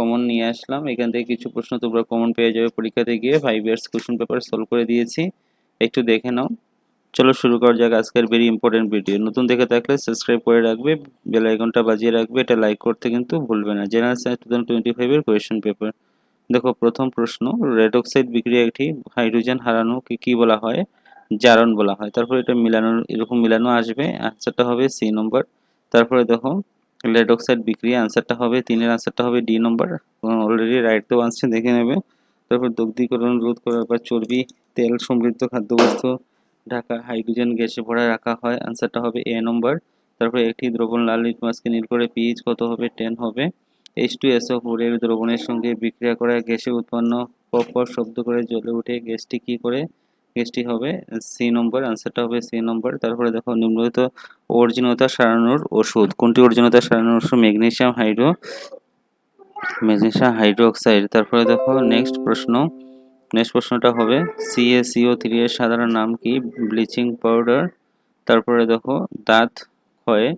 Common নিয়ে আসলাম। এখান থেকে কিছু প্রশ্ন তোমরা কমন পেয়ে যাবে পরীক্ষাতে গিয়ে। 5 ইয়ার্স কোশ্চেন পেপার সলভ করে দিয়েছি, একটু দেখে নাও। চলো শুরু করা যাক আজকের ভেরি ইম্পর্টেন্ট ভিডিও। নতুন দেখে থাকলে সাবস্ক্রাইব করে রাখবে, বেল আইকনটা বাজিয়ে রাখবে, এটা লাইক করতে কিন্তু ভুলবে না। জেনারেল সায়েন্স 2025 এর কোয়েশ্চেন পেপার। দেখো প্রথম প্রশ্ন, রেড অক্সাইড বিক্রিয়া একটি হাইড্রোজেন হারানোকে কি বলা হয়? জারণ বলা হয়। তারপর এটা মিলানোর এরকম মিলানো আসবে, আনসারটা হবে সি নম্বর। তারপরে দেখো রেড অক্সাইড বিক্রিয়া, আনসারটা হবে 3-এর আনসারটা হবে ডি নম্বর। অলরেডি রাইট তো আনছে, দেখে নেবে। তারপর দগ্ধীকরণ রোধ করার বা চর্বি তেল সমৃদ্ধ খাদ্যবস্তু ঢাকা হাইড্রোজেন গ্যাসে ভরে রাখা হয়, আনসারটা হবে এ নম্বর। তারপরে একটি দ্রবণ লাল লিটমাসকে নীল করে পিএইচ কত হবে? 10 হবে। H2SO4 এর দ্রবণের সঙ্গে বিক্রিয়া করে গ্যাসে উৎপন্ন পপ পপ শব্দ করে জ্বলে উঠে গ্যাসটি কি করে? গ্যাসটি হবে সি নম্বর, আনসারটা হবে সি নম্বর। তারপরে দেখো নিম্নলিখিত অর্জিনতা সারানোর ওষুধ কোনটি? অর্জিনতা সারানোর ওষুধ ম্যাগনেসিয়াম হাইড্রোক্সাইড। তারপরে দেখো নেক্সট প্রশ্নটা হবে CaCO3 এর সাধারণ নাম কি? Bleaching powder. তারপরে দেখো দাঁত ক্ষয়ে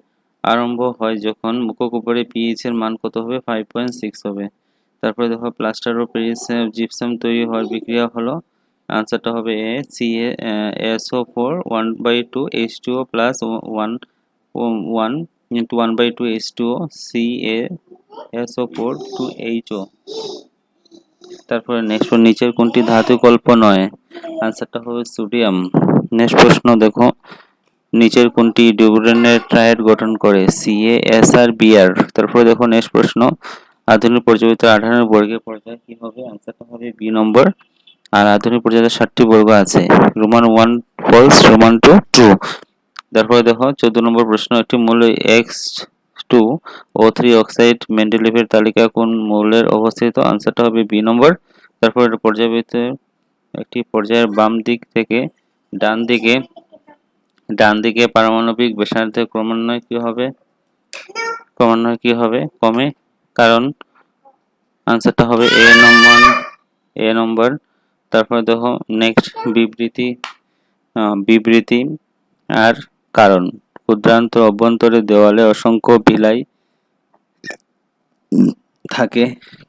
আরম্ভ হয় যখন মুখোপরে পিএইচ এর মান কত হবে? 5.6 হবে। তারপরে দেখো প্লাস্টার ও প্যারিস জিপসাম তৈরি হওয়ার বিক্রিয়া হলো, আনসারটা হবে এ CaSO4 1/2 H2O plus 1 into 1/2 H2O CaSO4 to HO। তারপরে নেক্সট নিচের কোনটি ধাতু কল্প নয়? আনসারটা হবে সোডিয়াম। নেক্সট প্রশ্ন দেখো, নিচের কোনটি ডিউরেনের ট্রায়াড গঠন করে? CaSrBr। তারপরে দেখো নেক্সট প্রশ্ন, আধুনিক পর্যায়বৃত্ত 18 বর্গের পর্যায় কি হবে? আনসারটা হবে বি নম্বর। আর আধুনিক পর্যায়ে 60টি বর্গ আছে, রোমান 1 ফলস, রোমান 2 ট্রু। তারপরে দেখো 14 নম্বর প্রশ্ন, একটি মৌল X2O3 অক্সাইড মেন্ডেলিভের তালিকা কোন মৌলের অবস্থিত? আনসারটা হবে বি নম্বর। তারপরে পর্যায়বৃত্তের একটি পর্যায়ের বাম দিক থেকে ডান দিকে পারমাণবিক ব্যাসার্ধের ক্রমান্বয়ে কি হবে? কমে, কারণ? আনসারটা হবে এ নম্বর। তারপরে দেখো নেক্সট বিবৃতি আর কারণ। ক্ষুদ্রান্ত অভ্যন্তরে দেওয়ালে অসংখ্য বিলাই থাকে,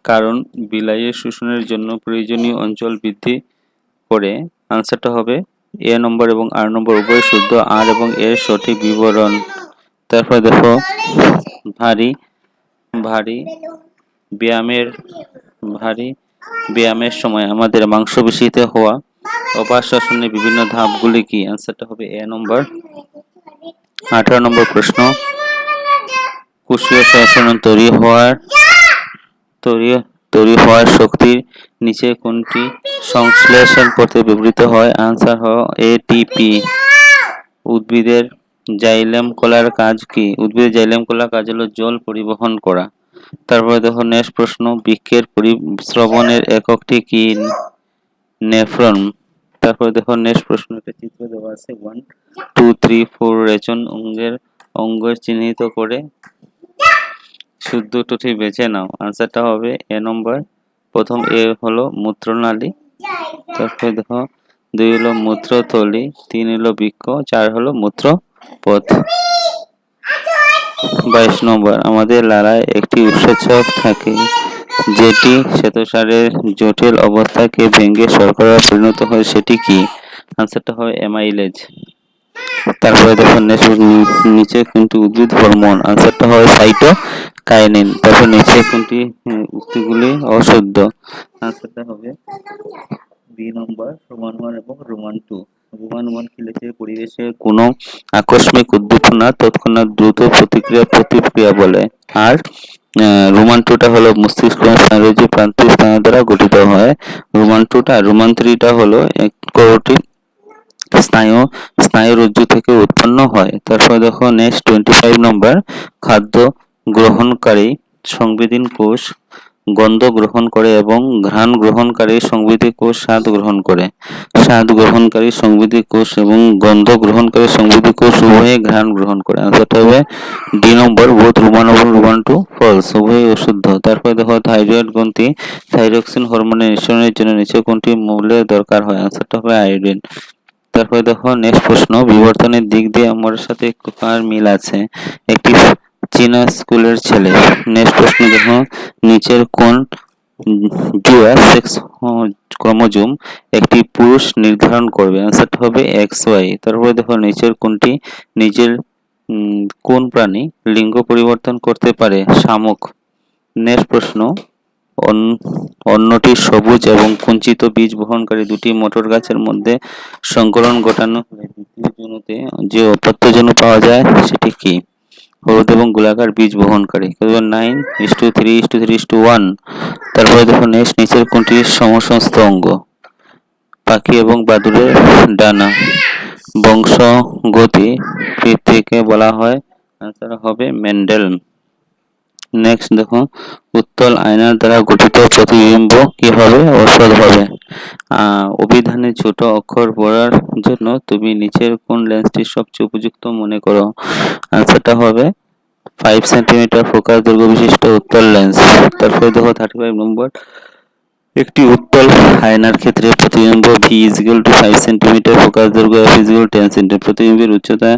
কারণ বিলাইয়ের শোষণের জন্য প্রয়োজনীয় অঞ্চল বৃদ্ধি করে, আনসারটা হবে এ নম্বর এবং আর নম্বর উভয় শুদ্ধ, আর এবং এর সঠিক বিবরণ। তারপর দেখো ভারী ব্যায়ামের সময় আমাদের মাংসপেশিতে হওয়া অবাত শ্বসনের বিভিন্ন ধাপগুলি কি? আনসারটা হবে এ নম্বর। 18 নম্বর প্রশ্ন, কোষীয় সংশ্লেষণ তৈরি হওয়ার শক্তির নিচে কোনটি সংশ্লেষণ করতে ব্যবহৃত হয়? আনসার হলো এটিপি। উদ্ভিদের জাইলেম কলার কাজ কি? উদ্ভিদের জাইলেম কলার কাজ হলো জল পরিবহন করা। তারপরে দেখো নেক্সট প্রশ্ন, বৃক্কের পরিস্রবণের এককটি কি? নেফ্রন। তারপরে দেখো নেক্সট প্রশ্ন, একটা চিত্র দেওয়া আছে 1 2 3 4 রেচন অঙ্গ চিহ্নিত করে শুদ্ধ ত্রুটি বেছে নাও। আনসারটা হবে এ নম্বর। প্রথম এ হলো মূত্রনালী, তারপরে দেখো 2 হলো মূত্রথলি, 3 হলো বৃক্ক, 4 হলো মূত্রপথ। 22 নম্বর, আমাদের লালায় একটি উৎসেচক থাকে যেটি শ্বেতসারের জটিল অবস্থাকে ভেঙে শর্করা পরিণত হয়, সেটি কি? আনসারটা হবে অ্যামাইলেজ। তারপরে দেখো নিচে কোনটি উদ্ভিদ হরমোন? আনসারটা হবে সাইটোকাইনিন। তারপর নিচে কোনটি উক্তিগুলি অশুদ্ধ? আনসারটা হবে বি নম্বর, রোমান 1 এবং রোমান 2। রোমান 1 কি লিখে? পরিবেশের কোনো আকস্মিক উদ্দীপনা তৎক্ষণাৎ দ্রুত প্রতিক্রিয়া বলে। আর রোমান 2টা হলো মস্তিষ্ক স্নায়ুরজ্জু প্রান্তিক স্নায়ু দ্বারা গঠিত হয়। রোমান 3টা হলো কোরটিক স্নায়ুরজ্জু থেকে উৎপন্ন হয়। তারপর দেখো নেক্সট 25 নম্বর, খাদ্য গ্রহণকারী সংবেদী কোষ গন্ধ গ্রহণ করে এবং ঘ্রাণ গ্রহণকারী সংবেদী কোষ স্বাদ গ্রহণ করে। স্বাদ গ্রহণকারী সংবেদী কোষ এবং গন্ধ গ্রহণকারী সংবেদী কোষ উভয়ে ঘ্রাণ গ্রহণ করে। আনসারটা হবে ডি নম্বর, বোথ রোমান 1 রোমান 2 ফলস, উভয়ই অশুদ্ধ। তারপরে দেখো থাইরয়েড গ্রন্থি থাইরক্সিন হরমোনের নিঃসরণের জন্য নিচে কোনটি মৌলের দরকার হয়? আনসারটা হবে আয়োডিন। তারপরে দেখো নেক্সট প্রশ্ন, বিবর্তনের দিক দিয়ে আমার সাথে কার মিল আছে? একটি চীনা স্কুলের ছেলে। নেক্সট প্রশ্ন দেখো, নিচের কোন জোড়া সেক্স ক্রোমোজোম একটি পুরুষ নির্ধারণ করবে? অ্যান্সারটা হবে এক্স ওয়াই। তারপরে দেখো, নিচের কোনটি নিজের কোন প্রাণী লিঙ্গ পরিবর্তন করতে পারে? শামুক। নেক্সট প্রশ্ন, অন্যটি সবুজ এবং কুঞ্চিত বীজ বহনকারী দুটি মটর গাছের মধ্যে সংকরণ ঘটানো হলে দ্বিতীয় জনুতে যে অপত্য জনু পাওয়া যায় সেটি কি? হলুদ এবং গোলাকার বীজ বহনকারী। 9:3:3:1। তারপরে দেখো নেক্সট, নিচের কোনটি সমসংস্থ অঙ্গ? পাখি এবং বাদুড়ের ডানা। বংশগতি পিতৃকে বলা হয়? আনসার হবে মেন্ডেল। নেক্সট দেখো, উত্তল আয়নার দ্বারা গঠিত প্রতিবিম্ব কি হবে? ঔষধ হবে। অভিধানে ছোট অক্ষর পড়ার জন্য তুমি নিচের কোন লেন্সটি সবচেয়ে উপযুক্ত মনে করো? আনসারটা হবে 5 সেন্টিমিটার ফোকাস দৈর্ঘ্য বিশিষ্ট উত্তল লেন্স। তারপরে দেখো 35 নম্বর, একটি উত্তল আয়নার ক্ষেত্রে প্রতিবিম্ব v = 5 সেন্টিমিটার, ফোকাস দৈর্ঘ্য f = 10 সেন্টিমিটার, প্রতিবিম্বের উচ্চতা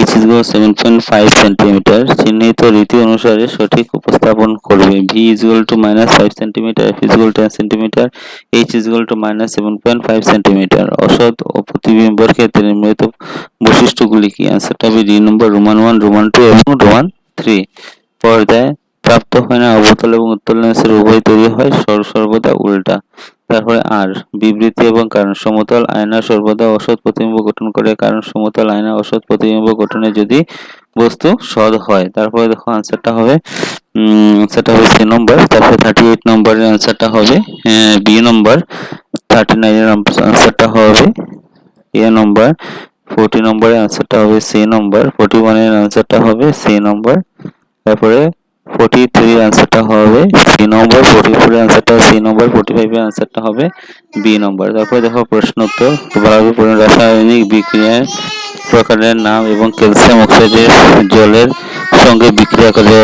h = 7.5 সেন্টিমিটার। চিহ্নিত রীতি অনুসারে সঠিক উপস্থাপন করবে। v = -5 centimetre, f = 10 centimetre, h = -7.5 centimetre. অসৎ ও প্রতিবিম্বের ক্ষেত্রে নির্মিত বৈশিষ্ট্যগুলি কি? আনসারটা হবে ডি নম্বর, রোমান 1, রোমান 2 এবং রোমান 3। পর্দায় প্রাপ্ত হয় না অবতল এবং উত্তল লেন্সের উভয় তৈরি হয় সর্বদা উল্টা। তারপরে আর বিবৃতি এবং কারণ, সমতল আয়না সর্বদা অসৎ প্রতিবিম্ব গঠন করে, কারণ সমতল আয়না অসৎ প্রতিবিম্ব গঠনে যদি বস্তু সৎ হয়। তারপরে দেখো আনসারটা হবে সি নম্বর। তারপরে 38 নম্বরের আনসারটা হবে বি নম্বর। 39 এর আনসারটা হবে এ নম্বর। 40 নম্বরের আনসারটা হবে সি নম্বর। 41 এর আনসারটা হবে সি নম্বর। তারপরে 43 এর আনসারটা হবে সি নম্বর। 44 এর আনসারটা সি নম্বর। 45 এর আনসারটা হবে বি নম্বর। তারপরে দেখো প্রশ্ন উত্তর, ভালোভাবে পড়ুন। রাসায়নিক বিক্রিয়ার প্রকারের নাম এবং ক্যালসিয়াম অক্সাইডের জলের সঙ্গে বিক্রিয়া করে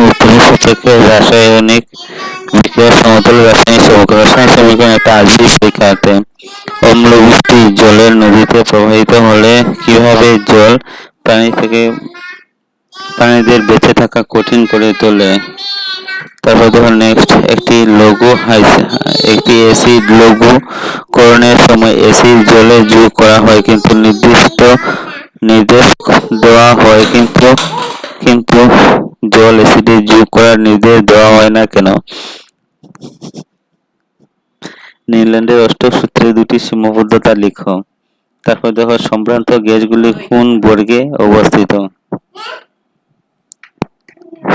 উৎপন্ন থেকে রাসায়নিক বিক্রিয়ার সমতল রাসায়নিক সমীকরণ। রাসায়নিক সমীকরণ একটা আজীব শেখাতে। অম্ল বৃষ্টি জলের নদীতে প্রবাহিত হলে কিভাবে জল প্রাণীদের বেঁচে থাকা কঠিন করে তোলে? তারপর দেখো নেক্সট, একটি অ্যাসিড লঘুকরণের সময় অ্যাসিড জলে যোগ করা হয় কিন্তু নির্দেশ দেওয়া হয় কিন্তু জল অ্যাসিডে যোগ করার নির্দেশ দেওয়া হয় না কেন? নিউল্যান্ডের অষ্টক সূত্রে দুটি সীমাবদ্ধতা লিখো। তারপর দেখো, সম্ভ্রান্ত গ্যাসগুলি কোন বর্গে অবস্থিত?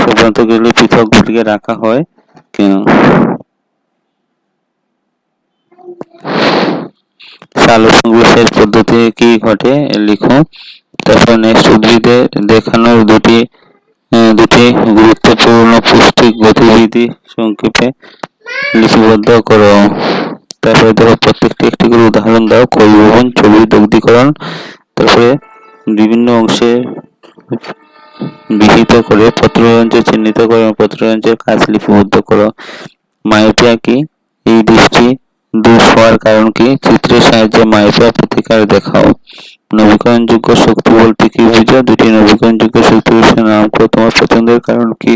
সম্ভ্রান্ত গ্যাসগুলি পৃথক বর্গে রাখা হয় কেন? সালোকসংশ্লেষের পদ্ধতি কি ঘটে লিখো। তারপর নেক্সট, উদ্ভিদে দেখানো দুটি গুরুত্বপূর্ণ পুষ্টি গতিবিধি সংক্ষেপে লিপিবদ্ধ করো। তারপরে দেখো প্রত্যেকটি একটি করে উদাহরণ দাও। ক্ষয়ীভবন, চর্বি দগ্ধীকরণ। তারপরে বিভিন্ন অংশে বিহিত করে পত্ররন্ধ্র চিহ্নিত করো এবং পত্ররন্ধ্রের কাজ লিপিবদ্ধ করো। মায়োপিয়া কি? এই দৃষ্টি দূর হওয়ার কারণ কি? চিত্রের সাহায্যে মায়োপিয়া প্রতিকার দেখাও। নবীকরণযোগ্য শক্তি বলতে কি বুঝো? দুটি নবীকরণযোগ্য শক্তি বিষয়ের নাম করো। তোমার পছন্দের কারণ কি?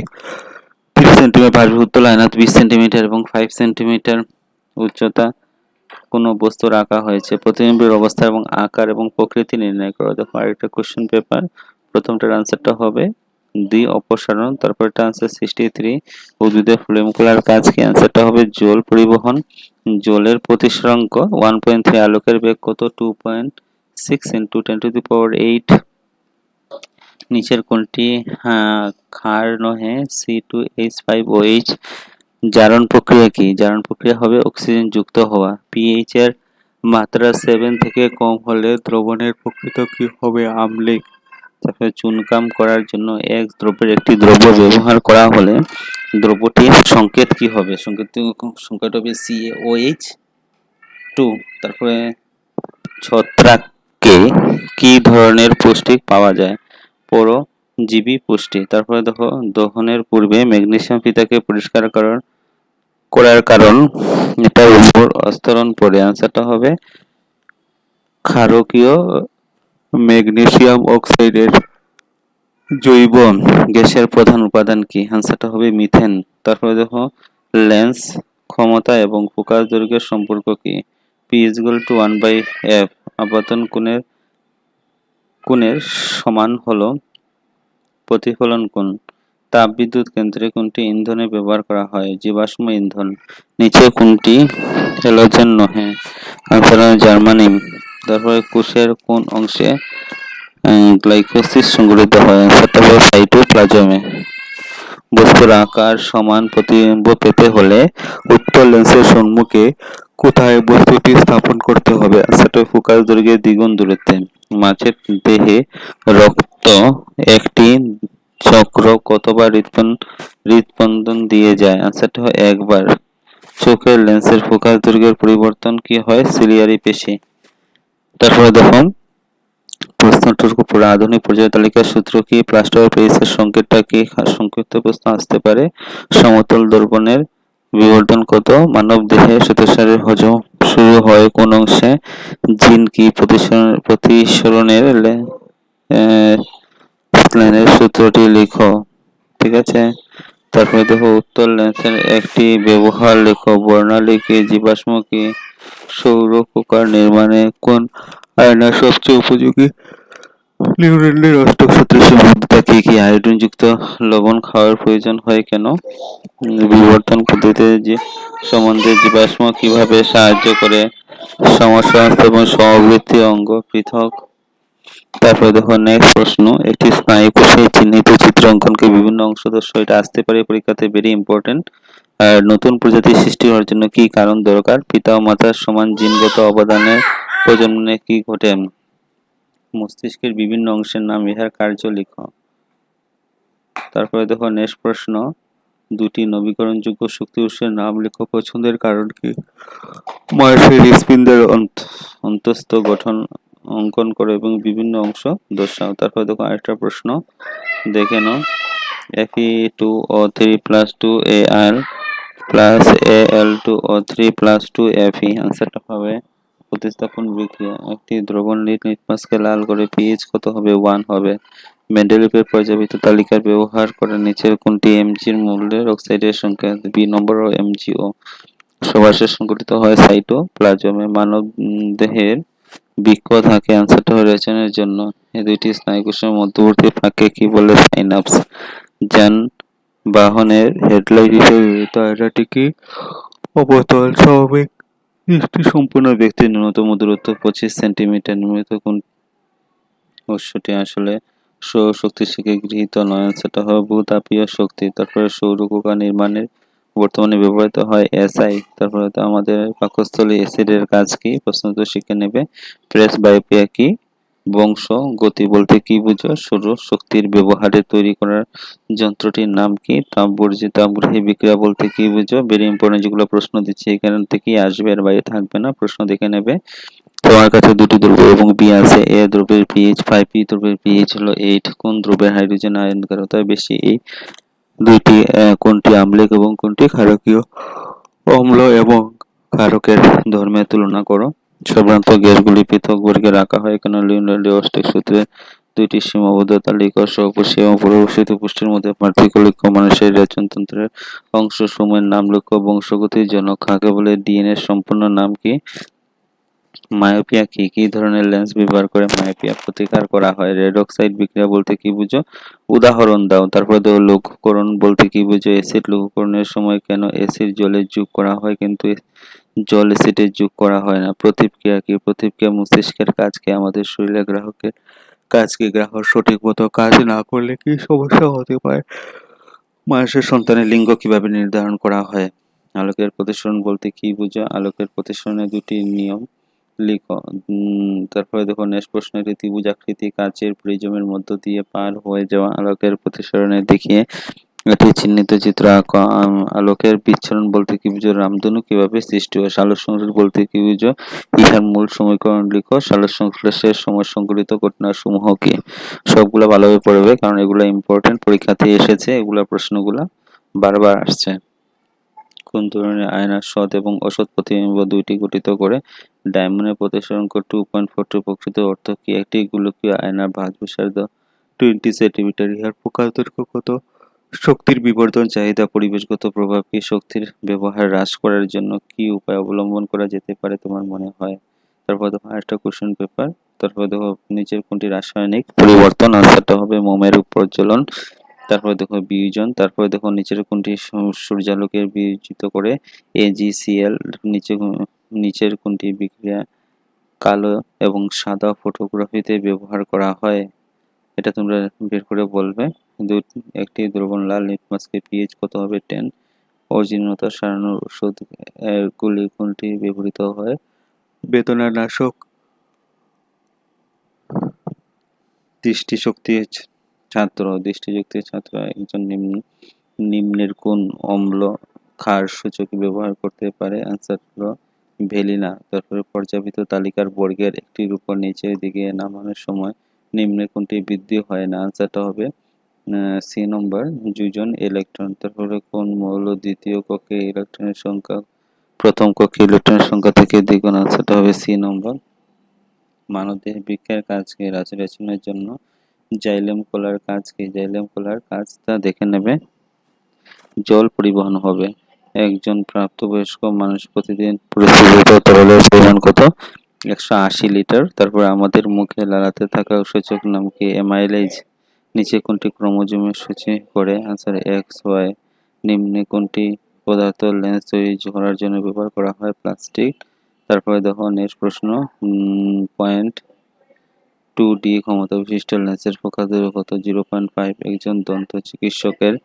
30 সেন্টিমিটার ভাসবে উত্তল আয়না 20 সেন্টিমিটার এবং 5 সেন্টিমিটার উচ্চতা কোনো বস্তুর আঁকা হয়েছে। প্রতিবিম্বের অবস্থা এবং আকার এবং প্রকৃতি নির্ণয় করো। দেখো আরেকটা কোশ্চেন পেপার। প্রথমটার আনসারটা হবে ডি অপসারণ। তারপরটা আনসার 63, উদ্ভিদের ফ্লোএম কাজ কি? আনসারটা হবে জল পরিবহন। জলের প্রতিসরাঙ্ক 1.3, আলোকের বেগ কত? 2.6 × 10⁸। নিচের কোনটি ক্ষার নহে? C2H5OH। জারণ প্রক্রিয়া কি? জারণ প্রক্রিয়া হবে অক্সিজেন যুক্ত হওয়া। পিএইচ এর মাত্রা 7 থেকে কম হলে দ্রবণের প্রকৃতি কি হবে? আম্লিক। তারপরে চুনকাম করার জন্য এক দ্রব্যের একটি দ্রব্য ব্যবহার করা হলে দ্রব্যটির সংকেত কি হবে? সংকেত হবে CaOH2। তারপরে ছত্রাকে কি ধরনের পুষ্টি পাওয়া যায়? পরজীবী পুষ্টি। তারপরে দেখো, দহনের পূর্বে ম্যাগনেসিয়াম ফিতাকে পরিষ্কার করার কারণ এটার উপর আস্তরণ পড়ে। আনসারটা হবে ক্ষারকীয় ম্যাগনেসিয়াম অক্সাইডের জৈব গ্যাসের প্রধান উপাদান কি? আনসারটা হবে মিথেন। তারপরে দেখো লেন্স ক্ষমতা এবং ফোকাস দৈর্ঘ্যের সম্পর্ক কি? P is equal to 1/f। আপাতন কোণের সমান হলো প্রতিফলন কোণ। তাপবিদ্যুৎ কেন্দ্রে কোনটি ইন্ধনে ব্যবহার করা হয়? জীবাশ্ম ইন্ধন। নিচে কোনটি হ্যালোজেন নহে? আনসার হবে জার্মানিয়াম। তারপরে কোষের কোন অংশে গ্লাইকোসিস সংঘটিত হয়? আনসারটা হবে সাইটোপ্লাজমে। বস্তুর আকার সমান প্রতিবিম্ব পেতে হলে উত্তল লেন্সের সম্মুখে কোথায় বস্তুটি স্থাপন করতে হবে? আনসারটা ফোকাস দৈর্ঘ্যের দ্বিগুণ দূরত্বে। মাছের দেহে রক্ত একটি চক্র কতবার হৃৎস্পন্দন দিয়ে যায়? আনসারটা হয় একবার। চোখের লেন্সের ফোকাস দৈর্ঘ্যের পরিবর্তন কি হয়? সিলিয়ারি পেশি। তারপরে দেখো প্রশ্নটির উপর আধুনিক পর্যায় তালিকার সূত্র কি? প্লাস্টার অফ প্যারিসের সংকেতটা কি? সংক্ষিপ্ত প্রশ্ন আসতে পারে। সমতল দর্পণের বিবর্ধন কত? মানব দেহে শ্বেতসারের হজম শুরু হয় কোন অংশে? জিন কি? প্রতিসরণের লাইনের সূত্রটি লিখো। ঠিক আছে। তারপরে দেখো উত্তল লেন্সের একটি ব্যবহার লেখো। বর্ণালী কি? জীবাশ্ম কি? সৌর কুকার নির্মাণে কোন আয়না সবচেয়ে উপযোগী? নিউটনের অষ্টক সূত্রের সীমাবদ্ধতা কি কি? আয়োডিনযুক্ত লবণ খাওয়ার প্রয়োজন হয় কেন? বিবর্ধন পদ্ধতিতে যে সম্বন্ধে জীবাশ্ম কিভাবে সাহায্য করে? সমস্যাস্ত এবং সমবৃত্তি অঙ্গ পৃথক। তারপরে দেখো নেক্সট প্রশ্ন, একটি স্নায়ু কোষে চিহ্নিত চিত্র অঙ্কনকে বিভিন্ন অংশ দর্শাও। এটা আসতে পারে পরীক্ষাতে, ভেরি ইম্পর্টেন্ট। আর নতুন প্রজাতি সৃষ্টি হওয়ার জন্য কি কারণ দরকার? পিতা ও মাতার সমান জিনগত অবদানের প্রজননে কি ঘটে? মস্তিষ্কের বিভিন্ন অংশের নাম, ইহার কার্য লিখো। তারপরে দেখো নেক্সট প্রশ্ন, দুটি নবীকরণযোগ্য শক্তি উৎসের নাম লিখো। পছন্দের কারণ কি? মার্সের হৃৎপিণ্ডের অন্তঃস্থ গঠন অঙ্কন করো এবং বিভিন্ন অংশ দর্শাও। তারপরে দেখো আরেকটা প্রশ্ন দেখে নাও। Fe2O3+2Al plus Al2O3+2Fe। আনসারটা হবে প্রতিস্থাপন বিক্রিয়া। একটি দ্রবণ লিটমাসকে লাল করে পিএইচ কত হবে? 1 হবে। মেন্ডেলিভের পর্যাবৃত্ত তালিকার ব্যবহার করে নিচের কোনটি এমজির মূল্যের অক্সাইডের সংখ্যা? বি নম্বর ও এমজিও। সবাসে সংঘটিত হয় সাইটোপ্লাজমে। মানব দেহের বৃক্ক থাকে। আনসারটা হয় রেচনের জন্য। এই দুইটি স্নায়ুকোষের মধ্যবর্তী ফাঁককে কি বলে? সাইনাপস। যানবাহনের হেডলাইট হিসেবে ব্যবহৃত আয়নাটি কি? অবতল স্বাভাবিক দৃষ্টি সম্পন্ন ব্যক্তির ন্যূনতম দূরত্ব 25 সেন্টিমিটার। নির্মিত কোন উৎসটি আসলে সৌরশক্তি থেকে গৃহীত নয়? সেটা হবে ভূতাপীয় শক্তি। তারপরে সৌর কুকা নির্মাণের বর্তমানে ব্যবহৃত হয় এসআই। তারপরে তো আমাদের পাকস্থলী অ্যাসিডের কাজ কি? প্রশ্ন তো শিখে নেবে। প্রেস বায়োপিয়া কি? বংশ গতি বলতে কি বুঝো? সৌর শক্তির ব্যবহারে তৈরি করার যন্ত্রটির নাম কি? তাপগ্রহী বিক্রিয়া বলতে কি বুঝো? ভেরি ইম্পর্টেন্ট, যেগুলো প্রশ্ন দিচ্ছে এখান থেকেই আসবে, এর বাইরে থাকবে না। প্রশ্ন দেখে নেবে। তোমার কাছে দুটি দ্রব্য এবং বি আছে। এ দ্রব্যের পিএইচ 5, বি দ্রব্যের পিএইচ হলো 8। কোন দ্রব্যের হাইড্রোজেন আয়ন ক্ষারকতা বেশি? এই দুইটি কোনটি আম্লিক এবং কোনটি ক্ষারকীয়? অম্ল এবং ক্ষারকের ধর্মের তুলনা করো। সাধারণত গ্যাসগুলি পৃথক বর্গে রাখা হয় কেন? লিওনার্ডো অস্টেক সূত্রে। দুইটি সীমাবদ্ধতা লিখো। স্বপুষ্টি এবং পরিবেশিত পুষ্টির মধ্যে পার্থক্য লিখো। মানুষের রেচনতন্ত্রের অংশসমূহের নাম লিখো। বংশগতির জনক কাকে বলে? ডিএনএর সম্পূর্ণ নাম কি? মায়োপিয়া কি? কি ধরনের লেন্স ব্যবহার করে মায়োপিয়া প্রতিকার করা হয়? রেড অক্সাইড বিক্রিয়া বলতে কি বুঝো? উদাহরণ দাও। তারপরে দেখো লঘুকরণ বলতে কি বুঝো? অ্যাসিড লঘুকরণের সময় কেন অ্যাসিড জলে যোগ করা হয় কিন্তু জল অ্যাসিডে যোগ করা হয় না? প্রতিক্রিয়া কি? প্রতিক্রিয়া মস্তিষ্কের কাজ কি? আমাদের শরীরে গ্রাহকের কাজ কি? গ্রাহক সঠিক মতো কাজ না করলে কি সমস্যা হতে পারে? মানুষের সন্তানের লিঙ্গ কিভাবে নির্ধারণ করা হয়? আলোকের প্রতিসরণ বলতে কি বুঝো? আলোকের প্রতিসরণের দুটি নিয়ম লিখো। তারপরে দেখো নেক্সট প্রশ্ন, একটি ত্রিভুজাকৃতি কাচের প্রিজমের মধ্য দিয়ে পার হয়ে যাওয়া আলোকের প্রতিসরণে দেখিয়ে একটি চিহ্নিত চিত্র আঁকো। আলোকের বিচ্ছুরণ বলতে কি বুঝো? রামধনু কিভাবে সৃষ্টি হয়? সালোক সংশ্লেষ বলতে কি বুঝো? ইহার মূল সমীকরণ লিখো। সালোক সংশ্লেষের সময় সংঘটিত ঘটনাসমূহ কি? সবগুলো ভালোভাবে পড়বে, কারণ এগুলো ইম্পর্টেন্ট, পরীক্ষাতে এসেছে এগুলা প্রশ্নগুলা বারবার আসছে। কোন ধরনের আয়না সৎ এবং অসৎ প্রতিবিম্ব দুইটি গঠিত করে? ডায়মন্ডের প্রতিসরাঙ্ক 2.42। প্রকৃত অর্থ কি? একটি গোলকীয় আয়নার ভাঁজ ব্যাসার্ধ 20 সেন্টিমিটার। ইহার প্রকাশ দৈর্ঘ্য কত? শক্তির বিবর্ধন চাহিদা পরিবেশগত প্রভাব কি? শক্তির ব্যবহার হ্রাস করার জন্য কি উপায় অবলম্বন করা যেতে পারে তোমার মনে হয়? তারপর দেখো আরেকটা কোশ্চেন পেপার। তারপর দেখো নিচের কোনটি রাসায়নিক পরিবর্তন? আনসারটা হবে মোমের প্রজ্বলন। তারপরে দেখো বিয়োজন। তারপরে দেখো নিচের কোনটি সূর্যালোকের বিয়োজিত করে AgCl। নিচের কোনটি বিক্রিয়া কালো এবং সাদা ফটোগ্রাফিতে ব্যবহার করা হয়? এটা তোমরা বের করে বলবে। একটি দ্রবণ লাল লিটমাসকে পিএইচ কত হবে? 10। অজীর্ণতা সারানোর ওষুধ গুলি কোনটি ব্যবহৃত হয়? বেদনানাশক। দৃষ্টিশক্তির ছাত্র একজন নিম্নের কোন অম্ল ক্ষার সূচক ব্যবহার করতে পারে? আনসার হলো ভ্যালিনা। তারপরে পর্যাপিত তালিকার বর্গের একটির উপর নিচের দিকে নামানোর সময় নিম্নে কোনটি বৃদ্ধি হয় না? আনসারটা হবে সি নম্বর, যোজন ইলেকট্রন। তারপরে কোন মৌল দ্বিতীয় কক্ষে ইলেকট্রনের সংখ্যা প্রথম কক্ষে ইলেকট্রনের সংখ্যা থেকে দ্বিগুণ? আনসারটা হবে সি নম্বর। মানবদেহে বৃক্ষের কাজ কি? রচনার জন্য জাইলেম কলার কাজ কি? জাইলেম কলার কাজটা দেখে নেবে। জল পরিবহন হবে। একজন প্রাপ্তবয়স্ক মানুষ প্রতিদিন পরিশোধিত তরলের পরিমাণ কত? 180 লিটার। তারপরে আমাদের মুখে লালাতে থাকা সূচক নাম কি? অ্যামাইলেজ। নিচে কোনটি ক্রোমোজোমের সূচি করে? Answer XY। নিম্নে কোনটি পদার্থ লেন্স তৈরি করার জন্য ব্যবহার করা হয়? প্লাস্টিক। তারপরে দেখো নেক্সট প্রশ্ন, 0.2D ক্ষমতা বিশিষ্ট লেন্সের প্রকাশ দৈর্ঘ্য কত? 0.5। একজন দন্ত চিকিৎসকের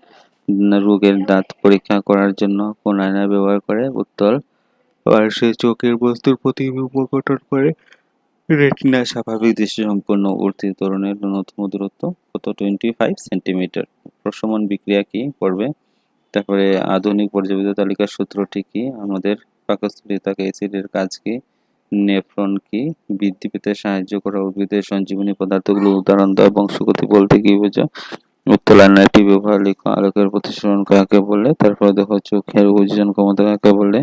রোগের দাঁত পরীক্ষা করার জন্য কোন আয়না ব্যবহার করে? উত্তর পার্শ্বে চোখের বস্তুর প্রতিবিম্ব গঠন করে। রেটিনা স্বাভাবিক দৃষ্টিসম্পন্ন উদ্ভিদ ত্বরণের ন্যূনতম দূরত্ব কত? 25 সেন্টিমিটার। প্রশমন বিক্রিয়া কি করবে? তারপরে আধুনিক পর্যাপিত তালিকার সূত্রটি কি? আমাদের পাকস্থলীতে অ্যাসিডের কাজ কি? নেফ্রন কি? বৃদ্ধি পেতে সাহায্য করা উদ্ভিদের সঞ্জীবনী পদার্থগুলো উদাহরণ দাও। বংশগতি বলতে কি বোঝো? উত্তর আয়নাটি ব্যবহার লিখো। আলোকের প্রতিসরণ কাকে বলে? তারপর দেখো চোখের অভিযোজন ক্ষমতা কাকে বলে?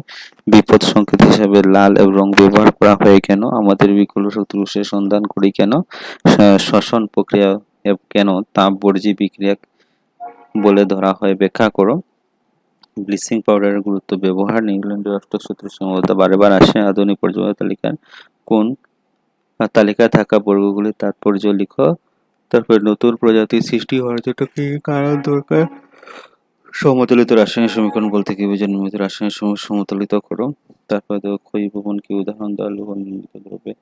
বিপদ সংকেত হিসাবে লাল রং ব্যবহার করা হয় কেন? আমাদের বিকল শক্তির উৎসের সন্ধান করি কেন? শ্বসন প্রক্রিয়া কেন তাপবর্জী বিক্রিয়া বলে ধরা হয়? ব্যাখ্যা করো। ব্লিচিং পাউডারের গুরুত্ব ব্যবহার। নিউল্যান্ডের অষ্টক সূত্র সীমাবদ্ধতা বারেবার আসে। আধুনিক পর্যাপ্ত তালিকার কোন তালিকায় থাকা বর্গগুলির তাৎপর্য লিখো। তারপর নতুন প্রজাতির সৃষ্টি হওয়ার জন্য কি কারণ দরকার? সমতলিত রাসায়নিক সমীকরণ বলতে কি বোঝো? নির্মিত রাসায়নিক সমীকরণ সমতলিত করো। তারপর দেখো ক্ষয়ীভবন কি? উদাহরণ দাও। লৌহ নির্মিত দ্রব্যে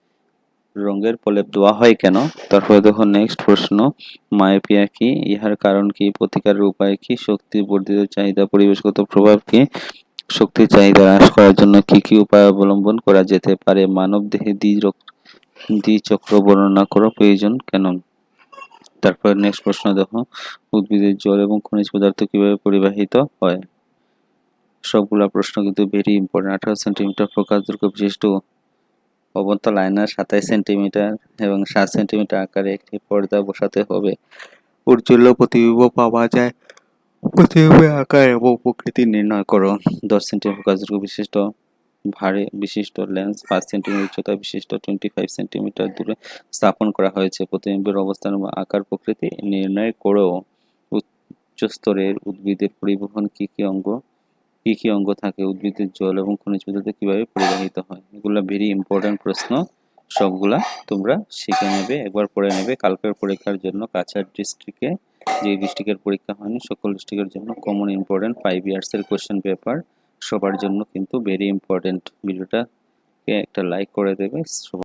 রঙের প্রলেপ দেওয়া হয় কেন? তারপরে দেখো নেক্সট প্রশ্ন, মায়োপিয়া কি? ইহার কারণ কি? প্রতিকারের উপায় কি? শক্তির বর্ধিত চাহিদা পরিবেশগত প্রভাব কি? শক্তির চাহিদা হ্রাস করার জন্য কি কি উপায় অবলম্বন করা যেতে পারে? মানবদেহে দ্বিচক্র বর্ণনা করো। প্রয়োজন কেন? তারপর নেক্সট প্রশ্ন দেখো, উদ্ভিদের জল এবং খনিজ পদার্থ কিভাবে পরিবাহিত হয়? সবগুলা প্রশ্ন কিন্তু ভেরি ইম্পর্টেন্ট। 18 সেন্টিমিটার প্রকাশ দৈর্ঘ্য বিশিষ্ট অবতল আয়নার 27 সেন্টিমিটার এবং 7 সেন্টিমিটার আকারে একটি পর্দা বসাতে হবে। উজ্জ্বল প্রতিবিম্ব পাওয়া যায়। প্রতিবিম্বের আকার এবং প্রকৃতি নির্ণয় করো। 10 সেন্টিমিটার প্রকাশ দৈর্ঘ্য বিশিষ্ট ভারী বিশিষ্ট লেন্স 5 সেন্টিমিটার উচ্চতা বিশিষ্ট 25 সেন্টিমিটার দূরে স্থাপন করা হয়েছে। প্রতিবিম্বের অবস্থান এবং আকার প্রকৃতি নির্ণয় করো। উচ্চ স্তরের উদ্ভিদের পরিবহন কি কি অঙ্গ থাকে? উদ্ভিদের জল এবং খনিজ পদার্থ কিভাবে পরিবাহিত হয়? এগুলো ভেরি ইম্পর্টেন্ট প্রশ্ন। সবগুলা তোমরা শিখে নেবে, একবার পড়ে নেবে। কালকের পরীক্ষার জন্য কাছাড় ডিস্ট্রিক্টে যে ডিস্ট্রিক্টের পরীক্ষা হয়নি সকল ডিস্ট্রিক্টের জন্য কমন ইম্পর্টেন্ট 5 ইয়ার্সের কোশ্চেন পেপার সবার জন্য কিন্তু ভেরি ইম্পর্টেন্ট। ভিডিওটাকে একটা লাইক করে দেবে।